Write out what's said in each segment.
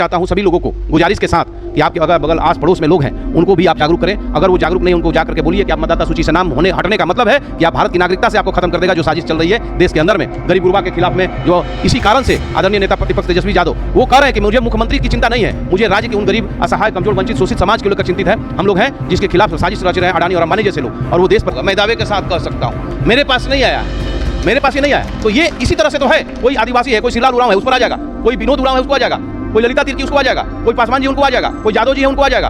चाहता हूं सभी लोगों को गुजारिश के साथ कि आपके अगल बगल आस पड़ोस में लोग हैं उनको भी आप जागरूक करें। अगर वो जागरूक नहीं उनको जाकर के बोलिए कि आप मतदाता सूची से नाम हटने का मतलब है कि आप भारत की नागरिकता से आपको खत्म कर देगा जो साजिश चल रही है देश के अंदर में गरीब गुरबा के खिलाफ में। जो इसी कारण से आदरणीय नेता प्रतिपक्ष तेजस्वी यादव वो कह रहे हैं कि मुझे मुख्यमंत्री की चिंता नहीं है, मुझे राज्य के उन गरीब असहाय कमजोर वंचित शोषित समाज को लेकर चिंतित है। हम लोग हैं जिसके खिलाफ साजिश रच रहे हैं अडानी और अंबानी जैसे लोग, और वो देश पर मैं दावे के साथ कह सकता हूँ मेरे पास नहीं आया, मेरे पास ये नहीं आया। तो ये इसी तरह से तो है, कोई आदिवासी है, कोई शिवलाल उरांव है उस पर आ जाएगा, कोई विनोद उरांव है उसको आ जाएगा, कोई ललिता तिर्की उसको आ जाएगा, कोई पासवान जी उनको आ जाएगा, कोई यादव जी है उनको आ जाएगा,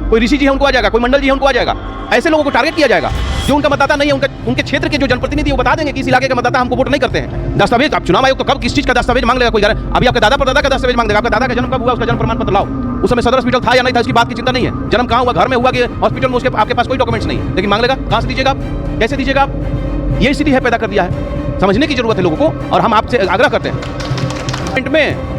कोई ऋषि जी है उनको आ जाएगा, कोई मंडल जी है उनको आ जाएगा। ऐसे लोगों को टारगेट किया जाएगा जो उनका मतदाता नहीं है। उनके क्षेत्र के जो जनप्रतिनिधि वो बता देंगे कि इस इलाके के मतदाता हमको वोट नहीं करते हैं। दस्तावेज, आप चुनाव आयोग तो कब किस चीज का दस्तावेज मांग लेगा कोई? अभी आपके दादा परदादा का दस्तावेज मांग देगा। आपका दादा का जन्म कब हुआ उसका जन्म प्रमाण पत्र लाओ। उस समय सदर हॉस्पिटल था या नहीं था उसकी बात की चिंता नहीं है। जन्म कहाँ हुआ, घर में हुआ कि हॉस्पिटल में, उसके आपके पास कोई डॉक्यूमेंट्स नहीं है, लेकिन मांग लेगा। कहाँ से दीजिएगा आप, कैसे दीजिएगा आप? ये स्थिति है पैदा कर दिया है। समझने की जरूरत है लोगों को, और हम आपसे आग्रह करते हैं में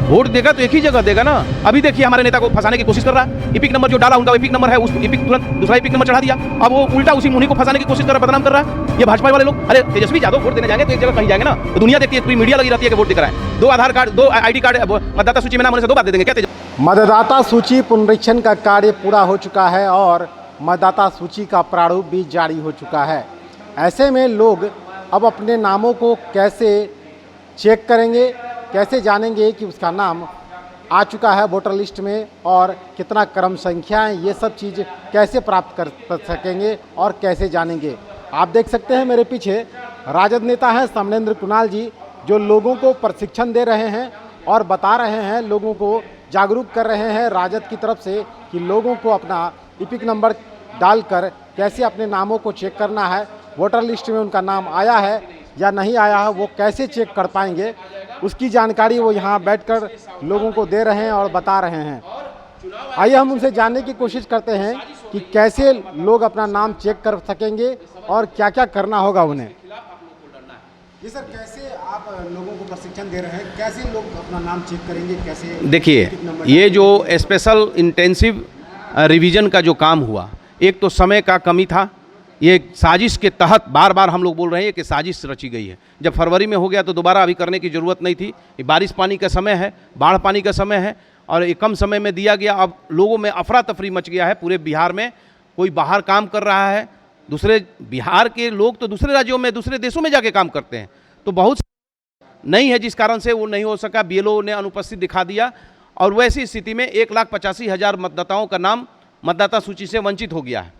वोट देगा तो एक ही जगह देगा ना। अभी देखिए हमारे नेता को फंसाने की कोशिश कर रहा है। इपिक नंबर जो डाला उनका इपिक नंबर है, उस इपिक तुरंत दूसरा इपिक नंबर चढ़ा दिया। अब वो उल्टा उसी मुनि को फंसाने की कोशिश कर रहा है, बदनाम कर रहा है। ये भाजपा वाले लोग, अरे तेजस्वी यादव वोट देने जाएंगे तो एक जगह कहीं जाएंगे ना, तो दुनिया देखती है, पूरी मीडिया लगी रहती है कि वोट दिख रहा है। 2 आधार कार्ड, 2 ID कार्ड मतदाता सूची में नाम होने से 2 बात दे देंगे क्या? मतदाता सूची पुनरीक्षण का कार्य पूरा हो चुका है और मतदाता सूची का प्रारूप भी जारी हो चुका है। ऐसे में लोग अब अपने नामों को कैसे चेक करेंगे, कैसे जानेंगे कि उसका नाम आ चुका है वोटर लिस्ट में, और कितना क्रम संख्या है, ये सब चीज़ कैसे प्राप्त कर सकेंगे और कैसे जानेंगे। आप देख सकते हैं मेरे पीछे राजद नेता हैं समरेंद्र कुणाल जी, जो लोगों को प्रशिक्षण दे रहे हैं और बता रहे हैं, लोगों को जागरूक कर रहे हैं राजद की तरफ से कि लोगों को अपना इपिक नंबर डालकर कैसे अपने नामों को चेक करना है, वोटर लिस्ट में उनका नाम आया है या नहीं आया है वो कैसे चेक कर पाएंगे, उसकी जानकारी वो यहाँ बैठकर लोगों को दे रहे हैं और बता रहे हैं। आइए हम उनसे जानने की कोशिश करते हैं कि कैसे लोग अपना नाम चेक कर सकेंगे और क्या क्या करना होगा उन्हें। जी सर, कैसे आप लोगों को प्रशिक्षण दे रहे हैं, कैसे लोग अपना नाम चेक करेंगे, कैसे? देखिए, ये जो स्पेशल इंटेंसिव रिवीजन का जो काम हुआ, एक तो समय का कमी था, ये साजिश के तहत बार बार हम लोग बोल रहे हैं कि साजिश रची गई है। जब फरवरी में हो गया तो दोबारा अभी करने की ज़रूरत नहीं थी। ये बारिश पानी का समय है, बाढ़ पानी का समय है, और ये कम समय में दिया गया। अब लोगों में अफरा तफरी मच गया है पूरे बिहार में। कोई बाहर काम कर रहा है, दूसरे बिहार के लोग तो दूसरे राज्यों में, दूसरे देशों में जाके काम करते हैं, तो बहुत नहीं है, जिस कारण से वो नहीं हो सका। BLO ने अनुपस्थित दिखा दिया, और वैसी स्थिति में 1,85,000 मतदाताओं का नाम मतदाता सूची से वंचित हो गया है।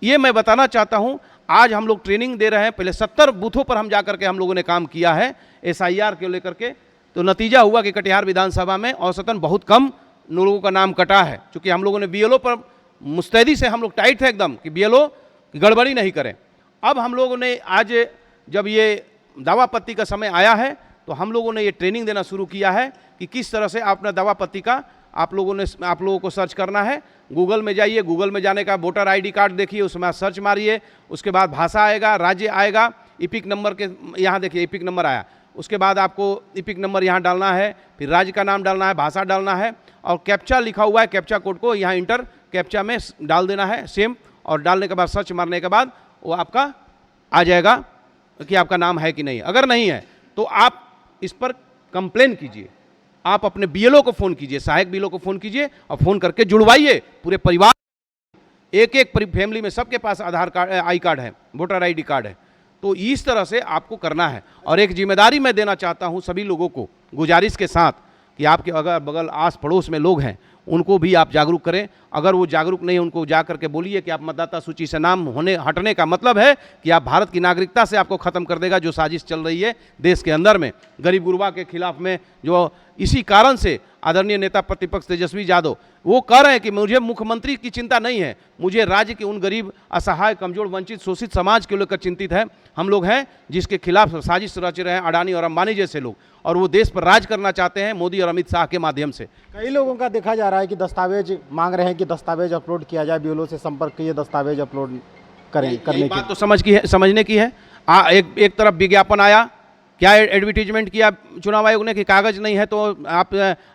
ये मैं बताना चाहता हूं। आज हम लोग ट्रेनिंग दे रहे हैं, पहले 70 बूथों पर हम जाकर के हम लोगों ने काम किया है SIR को लेकर के। तो नतीजा हुआ कि कटिहार विधानसभा में औसतन बहुत कम लोगों का नाम कटा है, क्योंकि हम लोगों ने BLO पर मुस्तैदी से हम लोग टाइट थे एकदम कि BLO गड़बड़ी नहीं करें। अब हम लोगों ने आज जब ये दावापत्ती का समय आया है तो हम लोगों ने ये ट्रेनिंग देना शुरू किया है कि किस तरह से अपना दावापत्ती का आप लोगों को सर्च करना है। गूगल में जाइए, गूगल में जाने का वोटर ID कार्ड देखिए, उसमें आप सर्च मारिए, उसके बाद भाषा आएगा, राज्य आएगा, इपिक नंबर के यहाँ देखिए इपिक नंबर आया, उसके बाद आपको इपिक नंबर यहाँ डालना है, फिर राज्य का नाम डालना है, भाषा डालना है, और कैप्चा लिखा हुआ है, कैप्चा कोड को यहाँ इंटर कैप्चा में डाल देना है सेम, और डालने के बाद सर्च मारने के बाद वो आपका आ जाएगा कि आपका नाम है कि नहीं। अगर नहीं है तो आप इस पर कंप्लेन कीजिए, आप अपने BLO को फ़ोन कीजिए, सहायक BLO को फ़ोन कीजिए और फ़ोन करके जुड़वाइए पूरे परिवार। एक फैमिली में सबके पास आधार कार्ड, I कार्ड है, वोटर ID कार्ड है। तो इस तरह से आपको करना है। और एक जिम्मेदारी मैं देना चाहता हूं सभी लोगों को गुजारिश के साथ कि आपके अगल बगल आस पड़ोस में लोग हैं उनको भी आप जागरूक करें। अगर वो जागरूक नहीं, उनको जा करके बोलिए कि आप मतदाता सूची से नाम हटने का मतलब है कि आप भारत की नागरिकता से आपको खत्म कर देगा जो साजिश चल रही है देश के अंदर में गरीब गुरबा के खिलाफ में। जो इसी कारण से आदरणीय नेता प्रतिपक्ष तेजस्वी यादव वो कह रहे हैं कि मुझे मुख्यमंत्री की चिंता नहीं है, मुझे राज्य के उन गरीब असहाय कमजोर वंचित शोषित समाज को लेकर चिंतित है। हम लोग हैं जिसके खिलाफ साजिश रच रहे हैं अडानी और अंबानी जैसे लोग, और वो देश पर राज करना चाहते हैं मोदी और अमित शाह के माध्यम से। कई लोगों का देखा जा रहा है कि दस्तावेज मांग रहे हैं कि दस्तावेज अपलोड किया जाए, BLO से संपर्क किए, दस्तावेज अपलोड करने की बात तो समझने की है। एक तरफ विज्ञापन आया, क्या एडवर्टीजमेंट किया चुनाव आयोग ने कि कागज़ नहीं है तो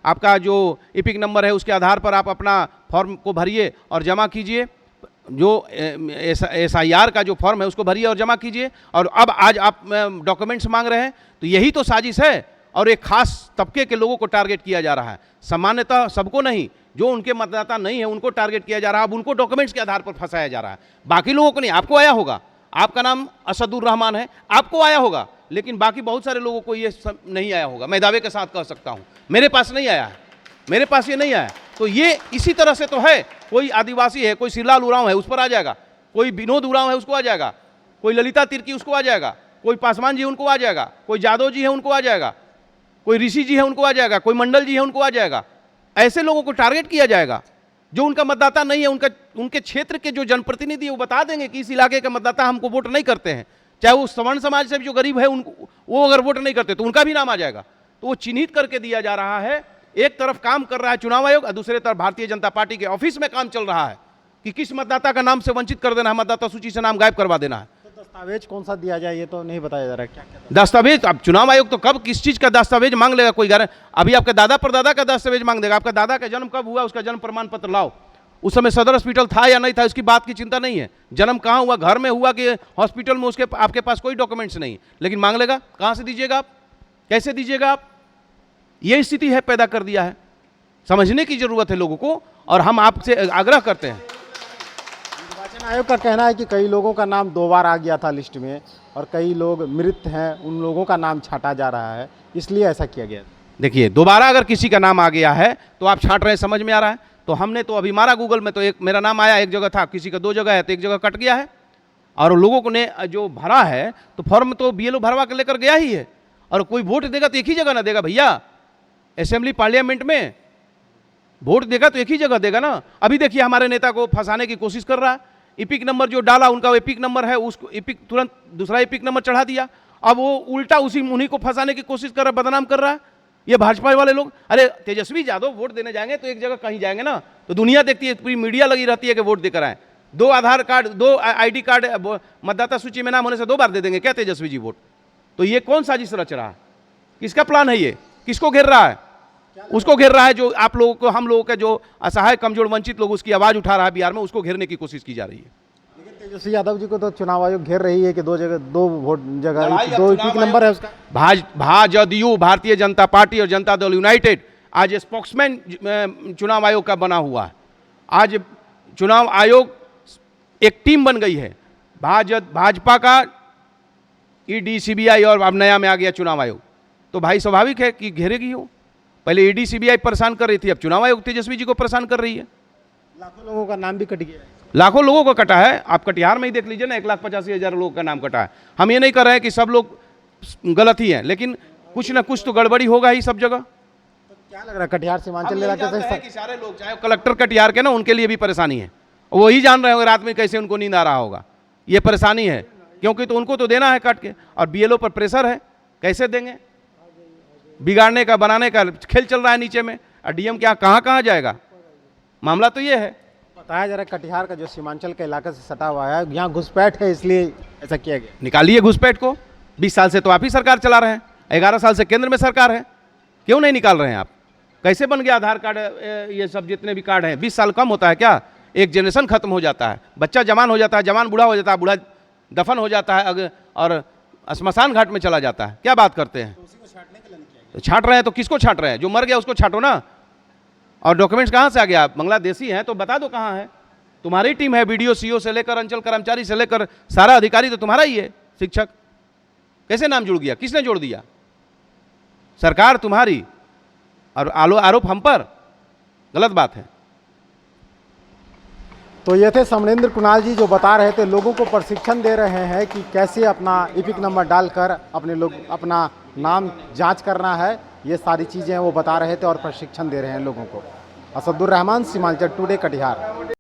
आपका जो इपिक नंबर है उसके आधार पर आप अपना फॉर्म को भरिए और जमा कीजिए, जो SIR का जो फॉर्म है उसको भरिए और जमा कीजिए, और अब आज आप डॉक्यूमेंट्स मांग रहे हैं। तो यही तो साजिश है। और एक खास तबके के लोगों को टारगेट किया जा रहा है। सामान्यतः सबको नहीं, जो उनके मतदाता नहीं है उनको टारगेट किया जा रहा है। अब उनको डॉक्यूमेंट्स के आधार पर फंसाया जा रहा है, बाकी लोगों को नहीं। आपको आया होगा, आपका नाम असदुर रहमान है, आपको आया होगा, लेकिन बाकी बहुत सारे लोगों को ये नहीं आया होगा। मैं दावे के साथ कह सकता हूँ, मेरे पास नहीं आया है, मेरे पास ये नहीं आया। तो ये इसी तरह से तो है, कोई आदिवासी है, कोई सिरलाल उरांव है, उस पर आ जाएगा, कोई विनोद उरांव है उसको आ जाएगा, कोई ललिता तिर्की उसको आ जाएगा, कोई पासवान जी उनको आ जाएगा, कोई जादव जी है उनको आ जाएगा, कोई ऋषि जी है उनको आ जाएगा, कोई मंडल जी है उनको आ जाएगा। ऐसे लोगों को टारगेट किया जाएगा जो उनका मतदाता नहीं है। उनके क्षेत्र के जो जनप्रतिनिधि है वो बता देंगे कि इस इलाके के मतदाता हमको वोट नहीं करते हैं, चाहे वो सवर्ण समाज से भी जो गरीब है उनको, वो अगर वोट नहीं करते तो उनका भी नाम आ जाएगा। तो वो चिन्हित करके दिया जा रहा है। एक तरफ काम कर रहा है चुनाव आयोग और दूसरे तरफ भारतीय जनता पार्टी के ऑफिस में काम चल रहा है कि किस मतदाता का नाम से वंचित कर देना है, मतदाता सूची से नाम गायब करवा देना है। तो दस्तावेज कौन सा दिया जाए ये तो नहीं बताया जा रहा है, क्या क्या दस्तावेज, अब चुनाव आयोग तो कब किस चीज का दस्तावेज मांग लेगा, कोई गारंटी? अभी आपके दादा परदादा का दस्तावेज मांग देगा, आपका दादा का जन्म कब हुआ उसका जन्म प्रमाण पत्र लाओ, उस समय सदर हॉस्पिटल था या नहीं था उसकी बात की चिंता नहीं है, जन्म कहाँ हुआ, घर में हुआ कि हॉस्पिटल में, उसके आपके पास कोई डॉक्यूमेंट्स नहीं, लेकिन मांग लेगा। कहाँ से दीजिएगा आप, कैसे दीजिएगा आप? ये स्थिति है, पैदा कर दिया है। समझने की जरूरत है लोगों को, और हम आपसे आग्रह करते हैं। निर्वाचन आयोग का कहना है कि कई लोगों का नाम 2 बार आ गया था लिस्ट में और कई लोग मृत हैं, उन लोगों का नाम छांटा जा रहा है, इसलिए ऐसा किया गया। देखिए, दोबारा अगर किसी का नाम आ गया है तो आप छांट रहे हैं, समझ में आ रहा है। तो हमने तो अभी मारा गूगल में, तो एक मेरा नाम आया, एक जगह था, किसी का 2 जगह है, तो एक जगह कट गया है। और लोगों को ने जो भरा है तो फॉर्म तो बीएलओ भरवा के लेकर गया ही है, और कोई वोट देगा तो एक ही जगह ना देगा भैया। असेंबली पार्लियामेंट में वोट देगा तो एक ही जगह देगा ना। अभी देखिए हमारे नेता को फंसाने की कोशिश कर रहा है, इपिक नंबर जो डाला उनका एपिक नंबर है, उसको एपिक तुरंत दूसरा एपिक नंबर चढ़ा दिया। अब वो उल्टा उन्हीं को फंसाने की कोशिश कर रहा है, बदनाम कर रहा है ये भाजपा वाले लोग। अरे तेजस्वी यादव वोट देने जाएंगे तो एक जगह कहीं जाएंगे ना, तो दुनिया देखती है, पूरी मीडिया लगी रहती है कि वोट देकर आए। 2 आधार कार्ड, 2 ID कार्ड मतदाता सूची में नाम होने से 2 बार दे देंगे क्या तेजस्वी जी वोट? तो ये कौन साजिश रच रहा है, किसका प्लान है ये, किसको घेर रहा है? उसको घेर रहा है जो आप लोगों को, हम लोगों के जो असहाय कमजोर वंचित लोग, उसकी आवाज उठा रहा है बिहार में, उसको घेरने की कोशिश की जा रही है। लेकिन तेजस्वी यादव जी को तो चुनाव आयोग घेर रही है कि 2 जगह 2 वोट जगह 2 एपिक नंबर है उसका। भाजपा, भारतीय जनता पार्टी और जनता दल यूनाइटेड आज स्पोक्समैन चुनाव आयोग का बना हुआ है। आज चुनाव आयोग एक टीम बन गई है, भाजपा का ईडी, सीबीआई और अब नया में आ गया चुनाव आयोग। तो भाई स्वाभाविक है कि घेरेगी हो। पहले ईडी सीबीआई परेशान कर रही थी, अब चुनाव आयोग तेजस्वी जी को परेशान कर रही है। लाखों लोगों का नाम भी कट गया है, लाखों लोगों को कटा है। आप कटिहार में ही देख लीजिए ना, 1,85,000 लोगों का नाम कटा है। हम ये नहीं कर रहे हैं कि सब लोग गलत ही हैं, लेकिन कुछ ना कुछ तो गड़बड़ी होगा ही सब जगह। तो क्या लग रहा है कटिहार सीमांचल इलाके से कि सारे लोग, चाहे कलेक्टर कटिहार के ना, उनके लिए भी परेशानी है। वो ही जान रहे होंगे रात में कैसे उनको नींद आ रहा होगा। ये परेशानी है, क्योंकि तो उनको तो देना है काट के, और बीएलओ पर प्रेशर है, कैसे देंगे? बिगाड़ने का, बनाने का खेल चल रहा है नीचे में, और डीएम क्या कहाँ जाएगा? मामला तो ये है। बताया जा रहा है कटिहार का जो सीमांचल के इलाके से सटा हुआ है, यहाँ घुसपैठ है, इसलिए ऐसा किया गया। निकालिए घुसपैठ को। 20 साल से तो आप ही सरकार चला रहे हैं, 11 साल से केंद्र में सरकार है, क्यों नहीं निकाल रहे हैं आप? कैसे बन गया आधार कार्ड, ये सब जितने भी कार्ड हैं? 20 साल कम होता है क्या? एक जनरेशन खत्म हो जाता है, बच्चा जवान हो जाता है, जवान बूढ़ा हो जाता है, बूढ़ा दफन हो जाता है और श्मशान घाट में चला जाता है। क्या बात करते हैं? तो छांट रहे हैं तो किसको छांट रहे हैं? जो मर गया उसको छांटो ना। और डॉक्यूमेंट्स कहाँ से आ गया? बांग्लादेशी हैं तो बता दो कहाँ है। तुम्हारी टीम है, बीडीओ सीओ से लेकर अंचल कर्मचारी से लेकर सारा अधिकारी तो तुम्हारा ही है, शिक्षक। कैसे नाम जुड़ गया? किसने जोड़ दिया? सरकार तुम्हारी, और आरोप हम पर, गलत बात है। तो ये थे समरेंद्र कुणाल जी जो बता रहे थे, लोगों को प्रशिक्षण दे रहे हैं कि कैसे अपना एपिक नंबर डालकर अपना नाम जांच करना है। ये सारी चीज़ें वो बता रहे थे और प्रशिक्षण दे रहे हैं लोगों को। असदुर रहमान, सीमांचल टुडे, कटिहार।